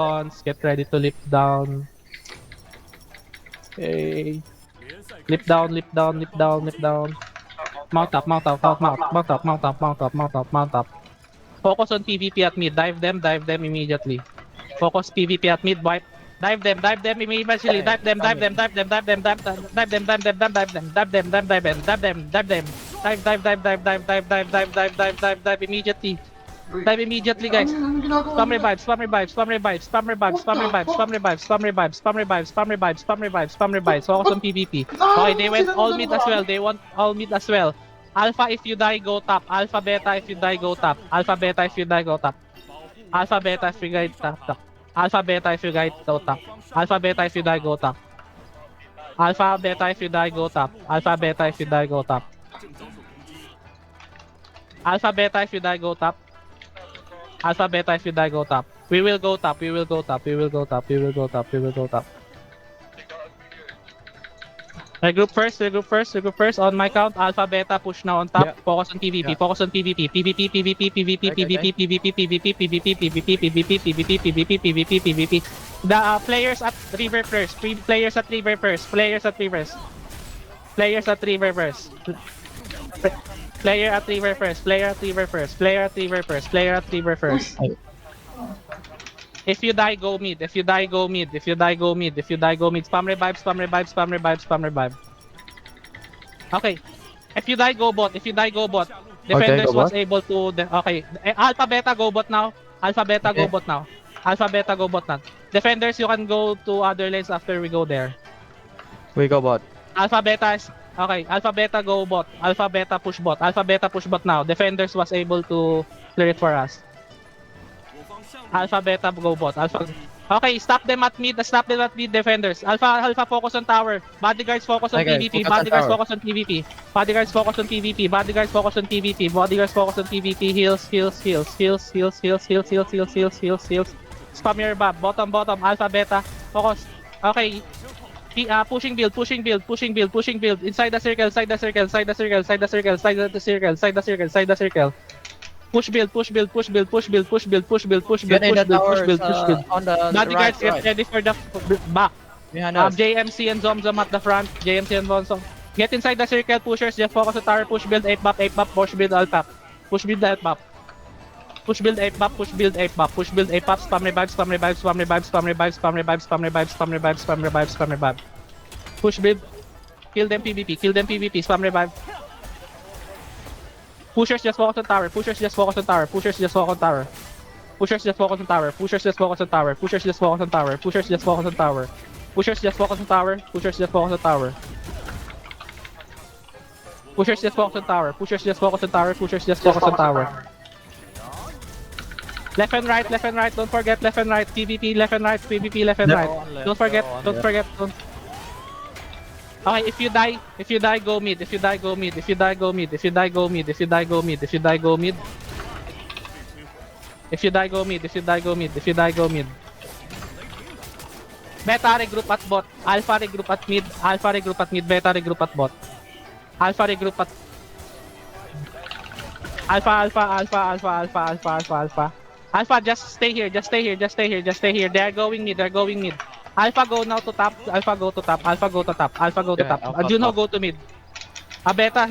Get ready to leap down. Okay. Leap down, leap down, leap down, leap down. Mount up, mount up, mount up, mount up, mount up, mount up, mount up. Focus on PvP at mid. Dive them immediately. Focus PvP at mid, wipe. Dive them immediately. Dive them. Dive them. Dive them. Dive them. Dive them. Dive them. Dive them. Dive them. Dive them. Dive them. Dive them. Dive them. Dive immediately. Dive immediately, guys. Spam revives, spam revives, spam revives, spam revives, spam revives, spam revives, spam revives, spam revives, spam revives, spam revives, spam revives. Focus on PvP. Okay, they went all mid as well. They want all mid as well. Alpha, if you die, go top. Alpha, beta, if you die, go top. Alpha, beta, if you die, go top. Alpha, beta, if you die, top. Alpha, beta, if you die, go top. Alpha, beta, if you die, go top. Alpha, beta, if you die, go top. Alpha, beta, if you die, go top. Alpha, beta, if you die, go top. Alpha, beta, if you die, go top. We will go top, we will go top, we will go top, we will go top, we will go top. Regroup first, on my count. Alpha, beta, push now on top. Focus on PvP, focus on PvP. PvP, PvP, PvP, PvP, PvP, PvP, PvP, PvP, PvP, PvP, PvP, PvP, PvP. The players at river first, players at river first, players at river first. Players at river first. Player at river first, player at river first, player at river first, player at river first. If you die, go mid. If you die, go mid. If you die, go mid. If you die, go mid. Spam revive, spam revive, spam revive, spam revive. Okay. If you die, go bot. If you die, go bot. Defenders go was bot. able to... Okay. Alpha, beta, go bot now. Alpha, beta, go bot now. Alpha, beta, go bot now. Defenders, you can go to other lanes after we go there. We go bot. Alpha, beta is... Okay. Alpha, beta, go bot. Alpha, beta, push bot. Alpha, beta, push bot now. Defenders was able to clear it for us. Alpha, beta, go bot. Alpha. Okay, stop them at mid. Stop them at mid, defenders. Alpha, focus on tower. Bodyguards, focus on Okay, PvP. focus on Bodyguards, tower. focus on PvP. Bodyguards, focus on PvP. Bodyguards, focus on PvP. Bodyguards, focus on PvP. Heals. Spam your bob. Bottom. Alpha, beta. Focus. Okay. Pushing build. Inside the circle. Push build. Get in the towers on the Bodyguards, right. get ready for the back. Behind us. JMC and Zomzom at the front. JMC and Zomzom. Get inside the circle, pushers. Just focus on tower. Push build 8 map. Push build alt map. Push build 8 map. Push build 8 map. Spam revive. Push build. Kill them PvP. Spam revive. Pushers just focus on tower. Pushers just focus on tower. Left and right. Don't forget left and right. PvP left and right. Don't forget. Okay, if you die, go mid. If you die, go mid. Beta regroup at bot. Alpha regroup at mid. Beta regroup at bot. Alpha regroup at Alpha, just stay here. They are going mid. Alpha, go now to top. Alpha, go to top. Juno, go to mid. Beta.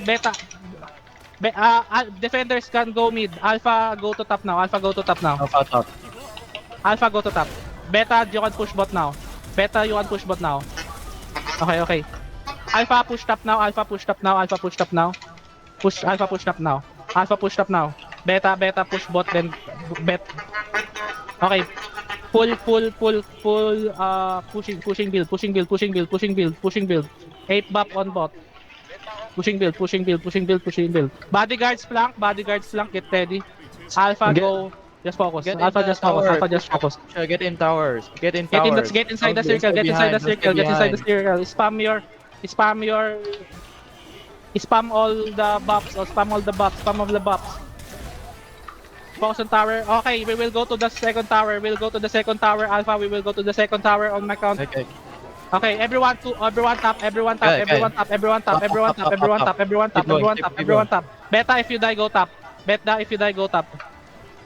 Defenders can go mid. Alpha, go to top now. Alpha top. Alpha, go to top. Beta, you can push bot now. Okay. Alpha, push top now. Alpha, push top now. Beta, push bot, then Okay. Pull, pushing build. 8 buff on bot. Pushing build. Bodyguards flank, get ready. Alpha, go. Just focus. Just focus. Get in towers. Get inside the circle. Spam all the buffs. Focus on tower. Okay, we will go to the second tower. Alpha, we will go to the second tower on my count. Okay, everyone top. Beta, if you die, go top.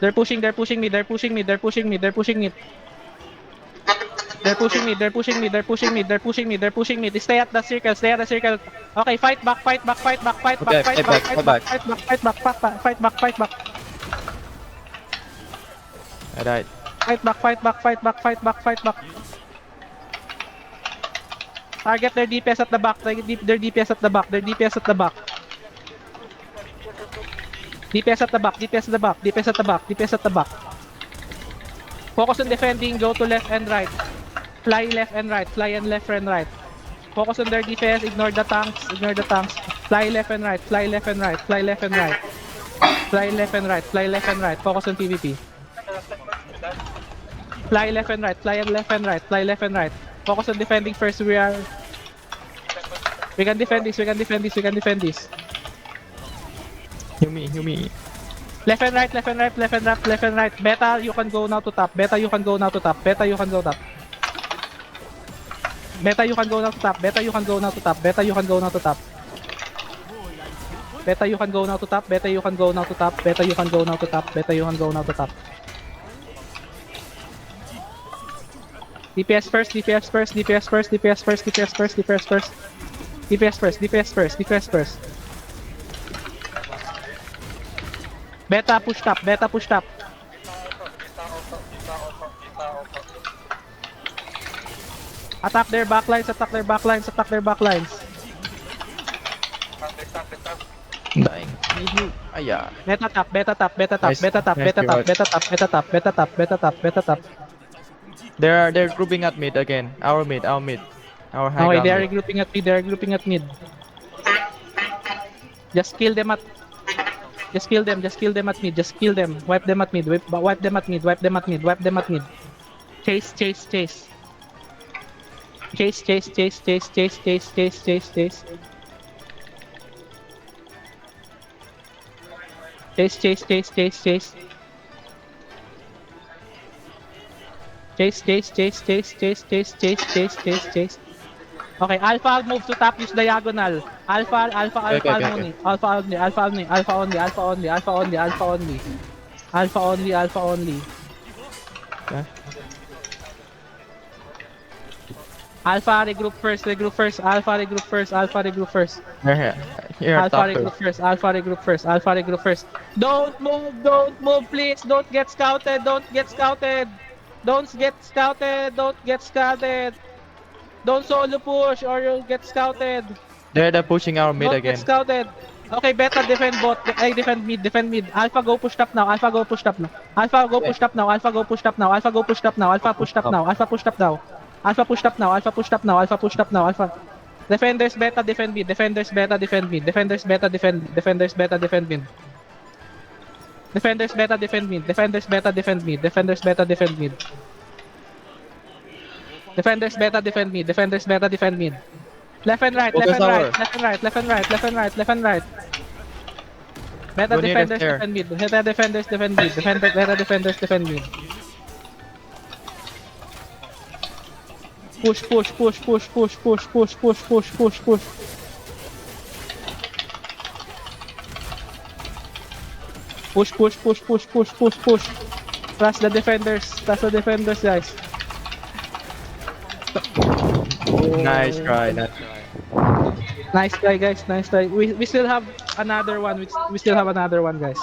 They're pushing me, they're pushing me, they're pushing me, they're pushing me, they're pushing me. They're pushing me, they're pushing me, they're pushing me, they're pushing me, they're pushing me. Stay at the circle, stay at the circle. Okay, fight back, fight back, fight back, fight back, Okay, fight fight back, back, fight fight back, fight back, fight back, fight back, fight back. I died. Fight back, fight back, fight back, fight back, fight back. Target their DPS at the back, their DPS at the back, their DPS at the back. DPS at the back, DPS at the back, DPS at the back, DPS at the back. Focus on defending, go to left and right. Fly left and right, fly and left and right. Focus on their defense, ignore the tanks, ignore the tanks. Fly left and right, fly left and right, fly left and right. Fly left and right, fly left and right, focus on PvP. Fly left and right, fly and left and right, fly left and right. Focus on defending first, we can defend this, we can defend this, we can defend this. Heal me, heal me. Left and right, left and right, left and right, left and right. Beta, you can go now to top. Beta, you can go now to top. Beta, you can go top. Beta, you can go now to top. Beta, you can go now to top. Beta, you can go now to top. Beta, you can go now to top. Beta, you can go now to top. Beta, you can go now to top. Beta, you can go now to top. DPS first, DPS first, DPS first, DPS first, DPS first, DPS first. DPS first, DPS first, DPS first. Beta, push top. Beta, push top. Attack their backlines, attack their backlines, attack their backlines. Dying. Need you. Aya. Beta top, beta top, beta top, Nice. beta top, Nice beta top, reward. beta top, beta top, beta top, beta top, beta top. They're grouping at mid again. Our mid, our mid. Our high Okay, ground they are mid. grouping at mid, they are grouping at mid. Just kill them at... Just kill them at mid, just kill them. Wipe them at mid, wipe them at mid, wipe them at mid, wipe them at mid. Chase, chase, chase. Chase, chase, chase, chase, chase, chase, chase, chase, chase. Chase, chase, chase, chase, chase. Chase, chase, chase, chase, chase, chase, chase, chase, chase, chase. Okay, Alpha move to top, use diagonal. Alpha, alpha, alpha Okay. only. Alpha only, alpha only, alpha only, alpha only, alpha only, alpha only. Alpha only, alpha only. Okay. Alpha regroup first, regroup first, alpha regroup first, alpha regroup first. They're here. Here, Alpha top regroup two. first, alpha regroup first, alpha regroup first. Don't move, please. Don't get scouted, don't get scouted. Don't get scouted, don't get scouted. Don't solo push or you'll get scouted. They're pushing our mid Don't again. get scouted. Okay, beta defend bot. Ay, defend mid, defend mid. Alpha go push top now. Alpha go push top now. Alpha go push top now. Alpha go push top now. Alpha go push top now. Alpha push top now. Alpha push top now. Alpha push top now. Alpha push top now. Alpha push top now. Alpha. Defenders beta defend mid. Defenders beta defend mid. Defenders beta defend. Defenders beta defend mid. Defenders beta defend mid. Defenders beta defend mid. Defenders beta defend mid. Defenders beta defend mid. Defenders beta defend mid. Left and right, left Focus and right, tower. left and right, left and right, left and right, left and right. Beta Go near the defenders stair. defend mid. Beta defenders defend mid. Beta defenders defend mid. Push, push, push, push, push, push, push, push, push, push, push. Push, push, push, push, push, push, push. Trust the defenders. Trust the defenders, guys. Nice try. Nice try. Nice try, guys. Nice try. We still have another one. We still have another one, guys.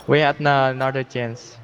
We had another chance.